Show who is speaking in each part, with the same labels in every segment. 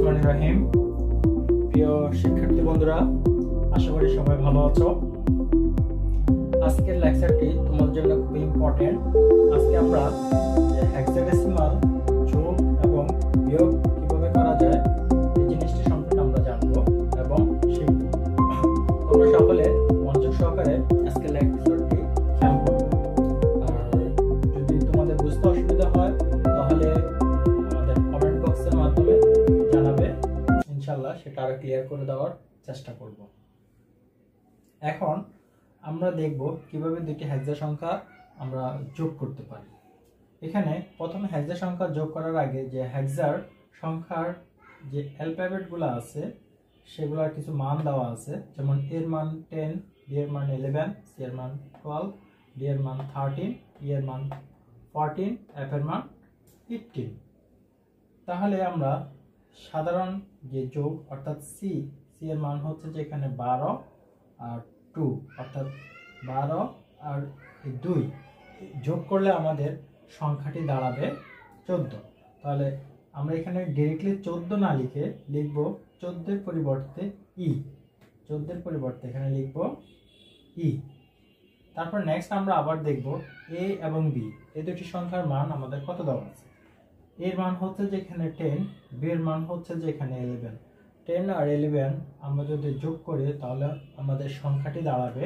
Speaker 1: রহমানির রহিম। প্রিয় শিক্ষার্থী বন্ধুরা, আশা করি সবাই ভালো আছো। আজকের লেকচারটি তোমাদের জন্য খুব ইম্পর্টেন্ট। আজকে আমরা হেক্সাডেসিমাল যোগ এবং বিয়োগ কিভাবে করা যায় এই জিনিসটি সম্পর্কে আমরা জানবো এবং শিখব। তোমরা সকলে মনোযোগ সহকারে আজকের লেকচারটি খেয়াল করবে। আর যদি তোমাদের বুঝতে অসুবিধা হয় তাহলে আমাদের কমেন্ট বক্সের মাধ্যমে জানাবে, ইনশাআল্লাহ সেটা আরো ক্লিয়ার করে দেওয়ার চেষ্টা করব। এখন আমরা দেখব কিভাবে দুটি হেক্সা সংখ্যা আমরা যোগ করতে পারি। এখানে প্রথমে হেক্সা সংখ্যা যোগ করার আগে যে হেক্সার সংখ্যার যে অ্যালফাবেটগুলো আছে সেগুলোর কিছু মান দেওয়া আছে, যেমন এর মান 10, বি এর মান 11, সি এর মান 12, ডি এর মান 13, ই এর মান 14, এফ এর মান 15। তাহলে আমরা সাধারণ যে যোগ অর্থাৎ সি এর মান হচ্ছে যে এখানে 12 আর 2 অর্থাৎ 12 আর 2 যোগ করলে আমাদের সংখ্যাটি দাঁড়াবে 14। তাহলে আমরা এখানে ডিরেক্টলি 14 না লিখে লিখব 14 এর পরিবর্তে ই, 14 এর পরিবর্তে এখানে লিখব ই। তারপর নেক্সট আমরা আবার দেখব এ এবং বি এই দুটি সংখ্যার মান আমাদের কত দেওয়া আছে। এর মান হচ্ছে যে এখানে 10, বি এর মান হচ্ছে যে এখানে 11। 10 আর 11 আমরা যদি যোগ করি তাহলে আমাদের সংখ্যাটি দাঁড়াবে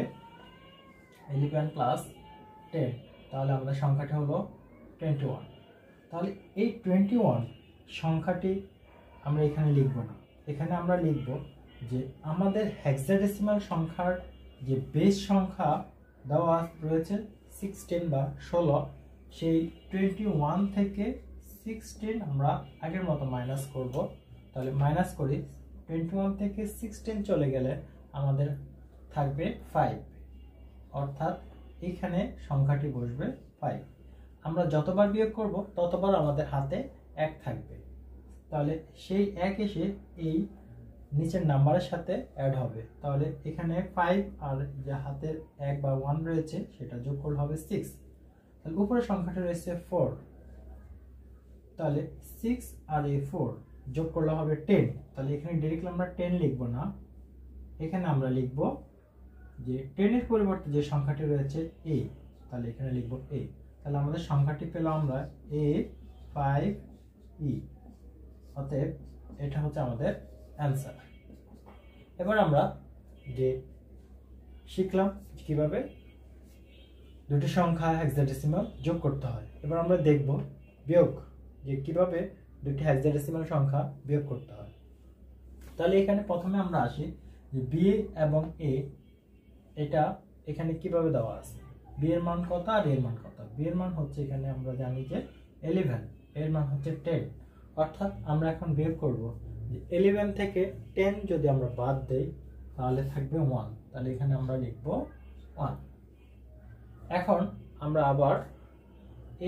Speaker 1: 11 প্লাস 10, তাহলে আমাদের সংখ্যাটি হলো 21। তাহলে এই 21 সংখ্যাটি আমরা এখানে লিখব না, এখানে আমরা লিখব যে আমাদের হেক্সাডেসিমাল সংখ্যার যে বেস সংখ্যা দেওয়া রয়েছে 16 বা 16, সেই 21 থেকে 16 আমরা আগের মতো মাইনাস করব। তাহলে মাইনাস করি, 21 থেকে 16 চলে গেলে আমাদের থাকবে 5, অর্থাৎ এখানে সংখ্যাটি বসবে 5। আমরা যতবার বিয়োগ করব ততবার আমাদের হাতে 1 থাকবে, তাহলে সেই 1 এসে এই নিচের নাম্বারের সাথে অ্যাড হবে। তাহলে এখানে 5 আর যে হাতের 1 বা 1 রয়েছে সেটা যোগ করলে হবে 6। তাহলে উপরে সংখ্যাটি রয়েছে 4, তাহলে 6 আর এই 4 যোগ করলে হবে 10। তাহলে এখানে ডাইরেক্টলি আমরা 10 লিখব না, এখানে আমরা লিখব যে 10 এর পরিবর্তে যে সংখ্যাটি রয়েছে a, তাহলে এখানে লিখব a। তাহলে আমাদের সংখ্যাটি পেলাম আমরা a5e, অতএব এটা হচ্ছে আমাদের অ্যান্সার। এবার আমরা যে শিখলাম কিভাবে দুটি সংখ্যা হেক্সাডেসিমাল যোগ করতে হয়, এবার আমরা দেখব বিয়োগ, যে কিভাবে দুটি হেক্সাডেসিমাল সংখ্যা বিয়োগ করতে হয়। তাহলে এখানে প্রথমে আমরা আসি যে বি এবং এ, এটা এখানে কিভাবে দেওয়া আছে। বি এর মান কত আর এর মান কত। বি এর মান হচ্ছে এখানে আমরা জানি যে 11, এর মান হচ্ছে 10, অর্থাৎ আমরা এখন বিয়োগ করব যে 11 থেকে 10 যদি আমরা বাদ দেই তাহলে থাকবে 1, তাহলে এখানে আমরা লিখব 1। এখন আমরা আবার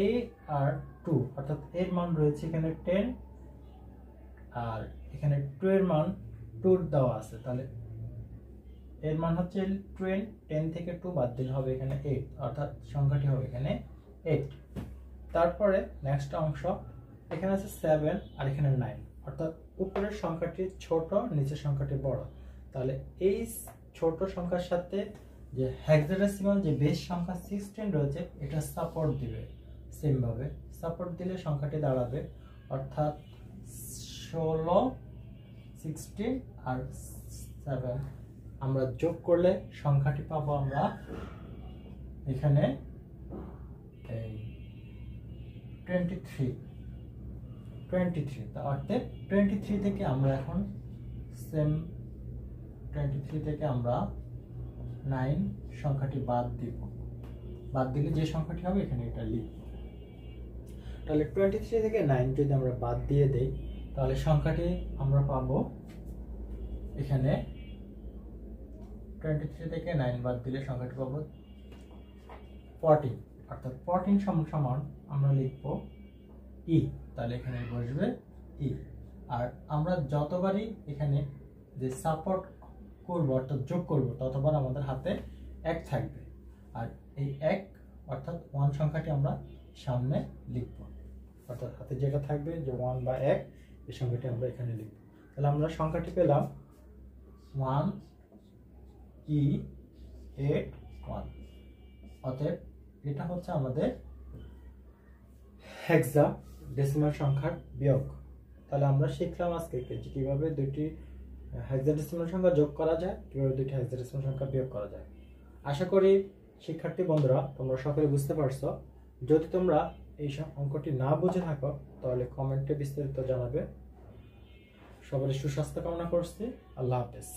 Speaker 1: a আর 2 অর্থাৎ এর মান রয়েছে এখানে 10 আর এখানে 2 এর মান 2 দেওয়া আছে, তাহলে এর মান হচ্ছে 12, 10 থেকে 2 বাদ দিলে হবে এখানে 8, অর্থাৎ সংখ্যাটি হবে এখানে 8। তারপরে নেক্সট অংশ এখানে আছে 7 আর এখানে 9, অর্থাৎ উপরের সংখ্যাটি ছোট নিচের সংখ্যাটি বড়। তাহলে এই ছোট সংখ্যার সাথে যে হেক্সাডেসিমাল যে বেস সংখ্যা 16 রয়েছে এটা সাপোর্ট দিবে, সেম ভাবে সাপোর্ট দিলে সংখ্যাটি দাঁড়াবে, অর্থাৎ 16, 16 আর 7 আমরা যোগ করলে সংখ্যাটি পাবো আমরা এখানে 23। অর্থাৎ 23 থেকে আমরা এখন সেম 23 থেকে আমরা 9 সংখ্যাটি বাদ দিব, বাদ দিলে যে সংখ্যাটি হবে এখানে এটা লিখব। তাহলে 23 থেকে 9 যদি আমরা বাদ দিয়ে দেই তাহলে সংখ্যাটি আমরা পাবো এখানে 23 থেকে 9 বাদ দিলে সংখ্যাটি পাবো 14, অর্থাৎ 14 সমান আমরা লিখব ই, তাহলে এখানে বসবে ই। আর আমরা যতবারই এখানে যে সাপোর্ট করব অর্থাৎ যোগ করব ততবার আমাদের হাতে 1 থাকবে, আর এই 1 অর্থাৎ 1 সংখ্যাটি আমরা সামনে লিখব, অর্থাৎ হাতে যেটা থাকবে যে 1 বা 1 এই সংখ্যাটি আমরা এখানে লিখব। তাহলে আমরা সংখ্যাটি পেলাম 1E81। অতএব এটা হচ্ছে আমাদের হেক্সাডেসিমাল সংখ্যার বিয়োগ। তাহলে আমরা শিখলাম আজকে যে কিভাবে দুটি হেক্সাডেসিমাল সংখ্যা যোগ করা যায়, কিভাবে দুটি হেক্সাডেসিমাল সংখ্যা বিয়োগ করা যায়। আশা করি শিক্ষার্থী বন্ধুরা তোমরা সকলে বুঝতে পারছো। যদি তোমরা এই অঙ্কটি না বুঝে থাকো তাহলে কমেন্টে বিস্তারিত জানাবে। সবার সুস্বাস্থ্য কামনা করছি। আল্লাহ হাফেজ।